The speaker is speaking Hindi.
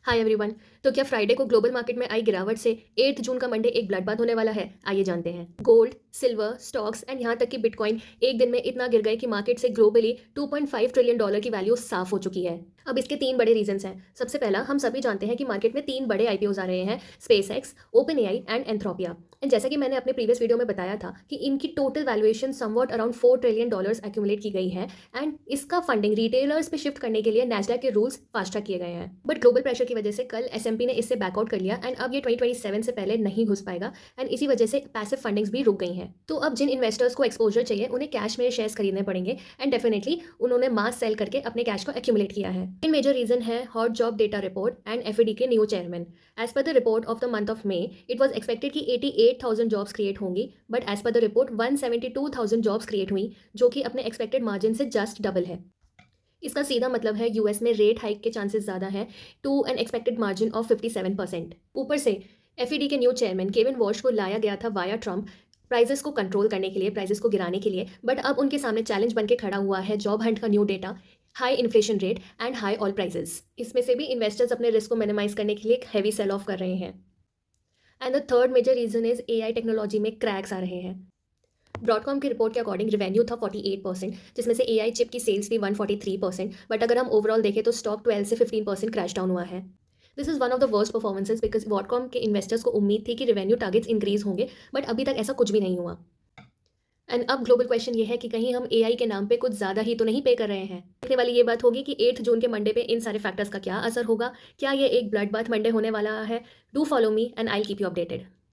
Hi everyone. तो क्या फ्राइडे को ग्लोबल मार्केट में आई गिरावट से 8 जून का मंडे एक ब्लडबाथ होने वाला है? आइए जानते हैं। गोल्ड, सिल्वर, स्टॉक्स एंड यहाँ तक कि बिटकॉइन एक दिन में इतना गिर गए कि मार्केट से ग्लोबली $2.5 ट्रिलियन डॉलर की वैल्यू साफ हो चुकी है। अब इसके तीन बड़े रीजंस हैं। सबसे पहला, हम सभी जानते हैं कि मार्केट में तीन बड़े आईपीओज आ रहे हैं, SpaceX, OpenAI and Anthropic. And जैसा कि मैंने अपने प्रीवियस वीडियो में बताया था कि इनकी total valuation somewhat around $4 trillion accumulate की गई है एंड इसका फंडिंग रिटेलर्स पे शिफ्ट करने के लिए नैस्डैक के रूल्स फास्ट ट्रैक किए गए हैं। बट ग्लोबल प्रेशर की वजह से कल एसएमपी ने इससे बैकआउट कर लिया एंड अब ये 2027 से पहले नहीं घुस पाएगा एंड इसी वजह से पैसिव फंडिंग्स भी रुक गई हैं। तो अब जिन इन्वेस्टर्स को एक्सपोजर चाहिए उन्हें कैश में शेयर्स खरीदने पड़ेंगे एंड डेफिनेटली उन्होंने मास सेल करके अपने कैश को एक्यूमुलेट किया है। इन मेजर रीजन है hot job data report and FED के new chairman. As per the report of the month of May, it was expected कि 88,000 जॉब्स क्रिएट होंगी, बट as per the report 172,000 jobs create हुई, जो कि अपने एक्सपेक्टेड मार्जिन से जस्ट डबल है। इसका सीधा मतलब है यूएस में रेट हाइक के चांसेस ज़्यादा हैं to an expected margin of 57%। ऊपर से एफईडी के न्यू चेयरमैन केविन वॉश को लाया गया था वाया ट्रम्प प्राइजेस को कंट्रोल करने के लिए, प्राइजेस को गिराने के लिए, बट अब उनके सामने चैलेंज बन के खड़ा हुआ है जॉब हंट का new data, high inflation rate and high oil prices. इसमें से भी इन्वेस्टर्स अपने रिस्क को मिनिमाइज करने के लिए एक हैवी सेल ऑफ कर रहे हैं। And the third major reason is AI technology में क्रैक्स आ रहे हैं। ब्रॉडकॉम की रिपोर्ट के अकॉर्डिंग रिवेन्यू था 48%, जिसमें से एआई चिप की सेल्स भी 143%, बट अगर हम ओवरऑल देखें तो स्टॉक 12 से 15% क्रैश डाउन हुआ है। This is one of the worst performances because Broadcom के इन्वेस्टर्स को उम्मीद थी कि रिवेन्यू टारगेट्स इंक्रीज होंगे, बट अभी तक ऐसा कुछ भी नहीं हुआ। एंड अब ग्लोबल क्वेश्चन ये है कि कहीं हम एआई के नाम पे कुछ ज़्यादा ही तो नहीं पे कर रहे हैं। देखने वाली ये बात होगी कि 8 जून के मंडे पे इन सारे फैक्टर्स का क्या असर होगा। क्या ये एक ब्लड बाथ मंडे होने वाला है? Do follow me and I keep you updated.